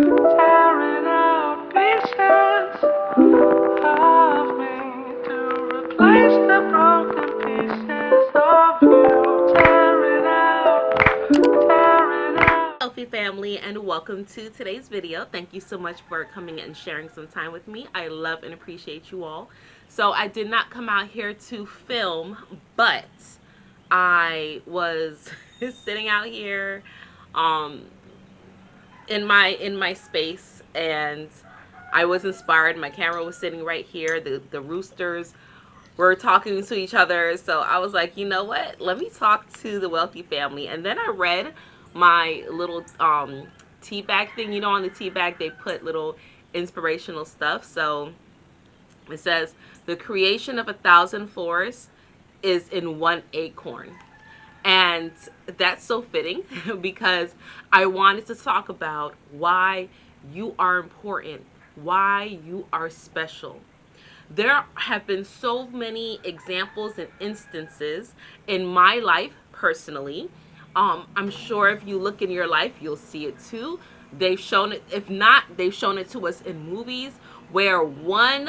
tearing out pieces of me to replace the broken pieces of you. Tearing out. Healthy family, and welcome to today's video. Thank you so much for coming and sharing some time with me. I love and appreciate you all. So I did not come out here to film, but I was sitting out here um in my space, and I was inspired. My camera was sitting right here. The roosters were talking to each other. So I was like, you know what? Let me talk to the wealthy family. And then I read my little tea bag thing. You know, on the tea bag they put little inspirational stuff. So it says the creation of 1,000 forests is in one acorn. And that's so fitting because I wanted to talk about why you are important, why you are special. There have been so many examples and instances in my life personally. I'm sure if you look in your life, you'll see it too. They've shown it, if not, they've shown it to us in movies where one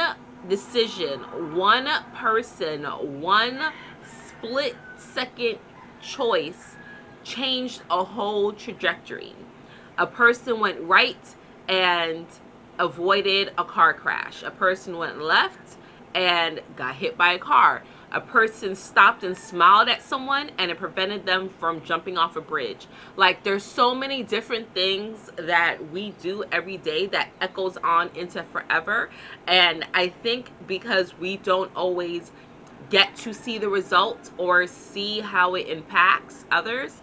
decision, one person, one split second choice changed a whole trajectory. A person went right and avoided a car crash. A person went left and got hit by a car. A person stopped and smiled at someone and it prevented them from jumping off a bridge. Like, there's so many different things that we do every day that echoes on into forever. And I think because we don't always get to see the result or see how it impacts others,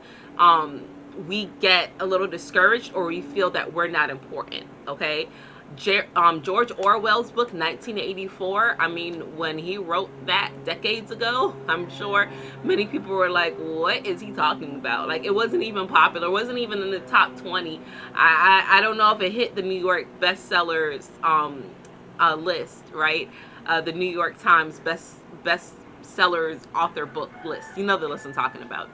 we get a little discouraged or we feel that we're not important. Okay. George Orwell's book 1984, I mean, when he wrote that decades ago, I'm sure many people were like, what is he talking about? Like, it wasn't even popular, it wasn't even in the top 20. I don't know if it hit the New York bestsellers list, right? The New York Times best sellers author book list. You know the list I'm talking about.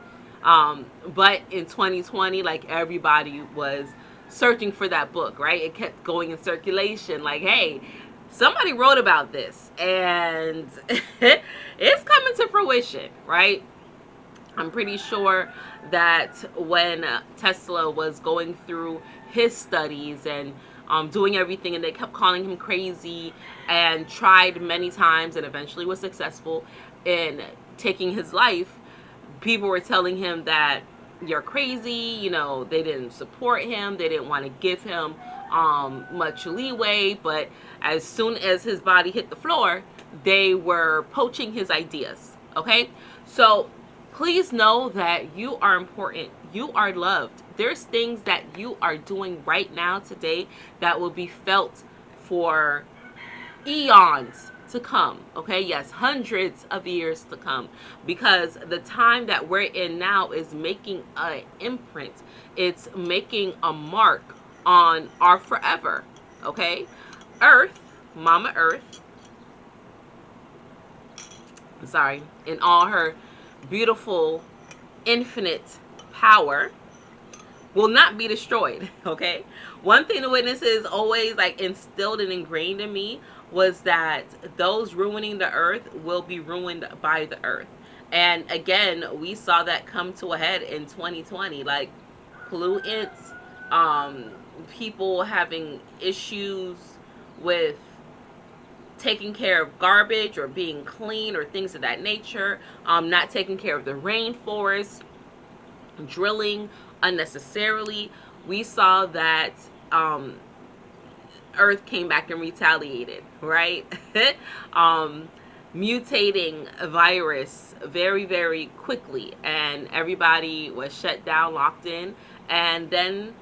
But in 2020, like, everybody was searching for that book, right? It kept going in circulation. Like, hey, somebody wrote about this, and it's coming to fruition, right? I'm pretty sure that when Tesla was going through his studies and doing everything, and they kept calling him crazy, and tried many times and eventually was successful in taking his life, people were telling him that you're crazy. You know, they didn't support him. They didn't want to give him much leeway. But as soon as his body hit the floor, they were poaching his ideas. Okay? So please know that you are important. You are loved. There's things that you are doing right now today that will be felt for eons to come. Okay, yes, hundreds of years to come, because the time that we're in now is making an imprint. It's making a mark on our forever. Okay, Earth, Mama Earth, sorry, in all her beautiful infinite power, will not be destroyed. Okay, one thing the witnesses always like instilled and ingrained in me was that those ruining the earth will be ruined by the earth. And again, we saw that come to a head in 2020. Like, pollutants, um people having issues with taking care of garbage or being clean or things of that nature, not taking care of the rainforest, drilling unnecessarily. We saw that um, Earth came back and retaliated, right? um, Mutating a virus very, very quickly, and everybody was shut down, locked in, and then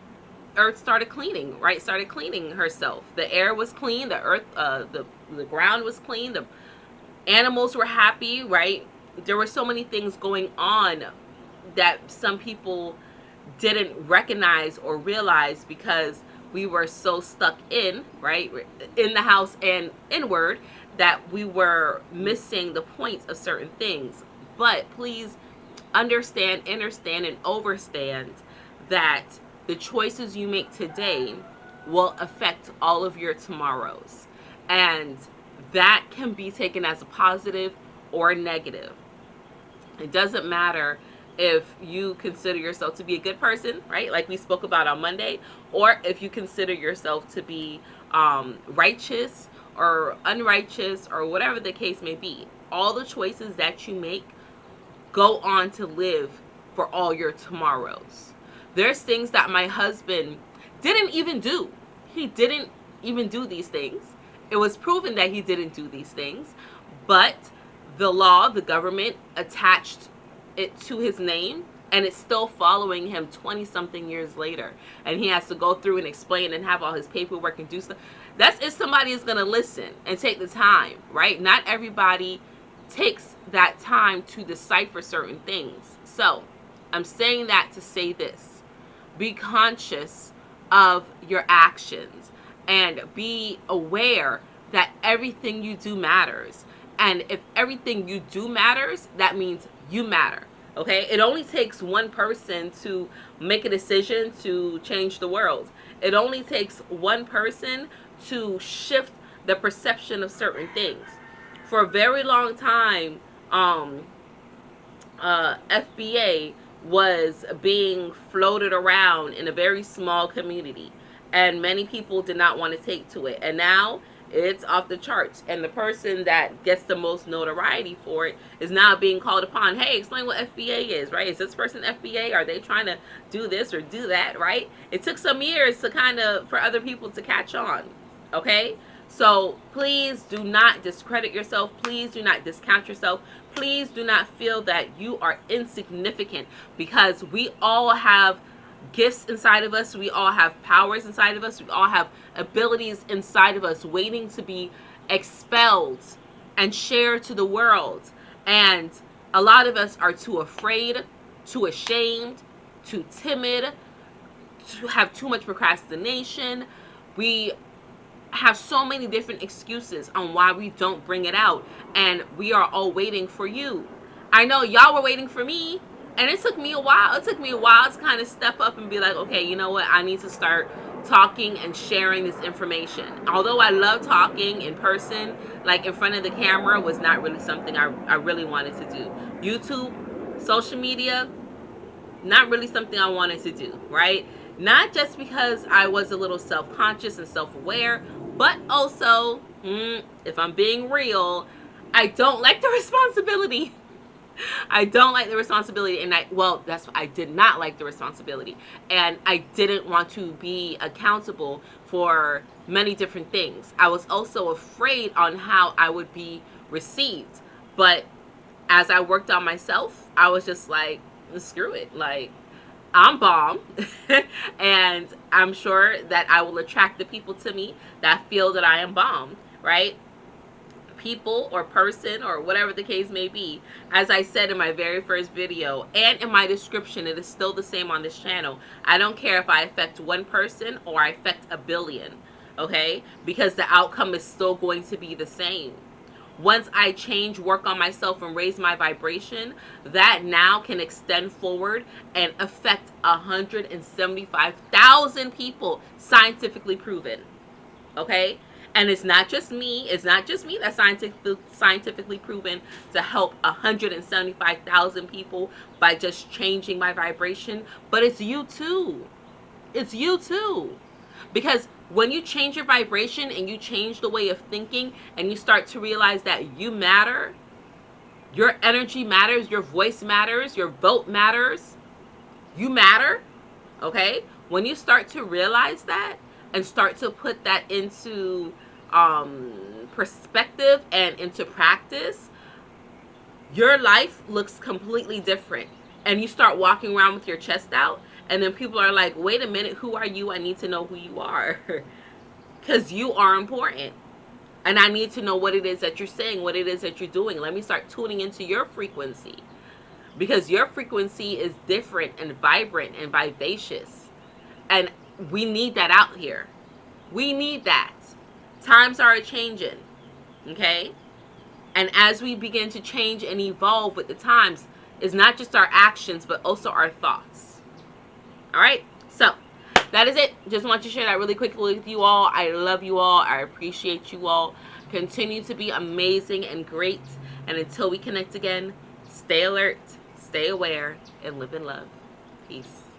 Earth started cleaning, right? Started cleaning herself. The air was clean, the earth, the ground was clean, the animals were happy, right? There were so many things going on that some people didn't recognize or realize because we were so stuck in, right, in the house and inward, that we were missing the points of certain things. But please understand and overstand that the choices you make today will affect all of your tomorrows. And that can be taken as a positive or negative. It doesn't matter if you consider yourself to be a good person, right? Like we spoke about on Monday, or if you consider yourself to be righteous or unrighteous or whatever the case may be. All the choices that you make go on to live for all your tomorrows. There's things that my husband didn't even do. He didn't even do these things. It was proven that he didn't do these things, but the law, the government attached it to his name, and it's still following him 20 something years later. And he has to go through and explain and have all his paperwork and do stuff. That's if somebody is going to listen and take the time, right? Not everybody takes that time to decipher certain things. So I'm saying that to say this: be conscious of your actions and be aware that everything you do matters. And if everything you do matters, that means you matter. Okay? It only takes one person to make a decision to change the world. It only takes one person to shift the perception of certain things. For a very long time, FBA was being floated around in a very small community, and many people did not want to take to it. And now it's off the charts, and the person that gets the most notoriety for it is now being called upon. Hey, explain what FBA is, right? Is this person FBA? Are they trying to do this or do that, right? It took some years to kind of for other people to catch on. Okay, so please do not discredit yourself. Please do not discount yourself. Please do not feel that you are insignificant, because we all have gifts inside of us. We all have powers inside of us. We all have abilities inside of us waiting to be expelled and shared to the world. And a lot of us are too afraid, too ashamed, too timid, to have too much procrastination. We have so many different excuses on why we don't bring it out, and we are all waiting for you. I know y'all were waiting for me, and it took me a while. It took me a while to kind of step up and be like, okay, you know what? I need to start talking and sharing this information. Although I love talking in person, like in front of the camera was not really something I really wanted to do. YouTube, social media, not really something I wanted to do, right? Not just because I was a little self conscious and self aware, but also, if I'm being real, I don't like the responsibility. I don't like the responsibility, and I did not like the responsibility, and I didn't want to be accountable for many different things. I was also afraid on how I would be received, but as I worked on myself, I was just like, screw it. Like, I'm bomb. And I'm sure that I will attract the people to me that feel that I am bomb, right? People or person or whatever the case may be. As I said in my very first video and in my description, it is still the same on this channel. I don't care if I affect one person or I affect a billion, okay? Because the outcome is still going to be the same. Once I change, work on myself, and raise my vibration, that now can extend forward and affect 175,000 people, scientifically proven. Okay? And it's not just me. It's not just me that's scientifically proven to help 175,000 people by just changing my vibration, but it's you too. It's you too. Because when you change your vibration and you change the way of thinking and you start to realize that you matter, your energy matters, your voice matters, your vote matters, you matter, okay? When you start to realize that and start to put that into perspective and into practice, your life looks completely different. And you start walking around with your chest out, and then people are like, wait a minute, who are you? I need to know who you are. Because you are important. And I need to know what it is that you're saying, what it is that you're doing. Let me start tuning into your frequency. Because your frequency is different and vibrant and vivacious. And we need that out here. We need that. Times are changing. Okay? And as we begin to change and evolve with the times, it's not just our actions, but also our thoughts. All right? So, that is it. Just want to share that really quickly with you all. I love you all. I appreciate you all. Continue to be amazing and great. And until we connect again, stay alert, stay aware, and live in love. Peace.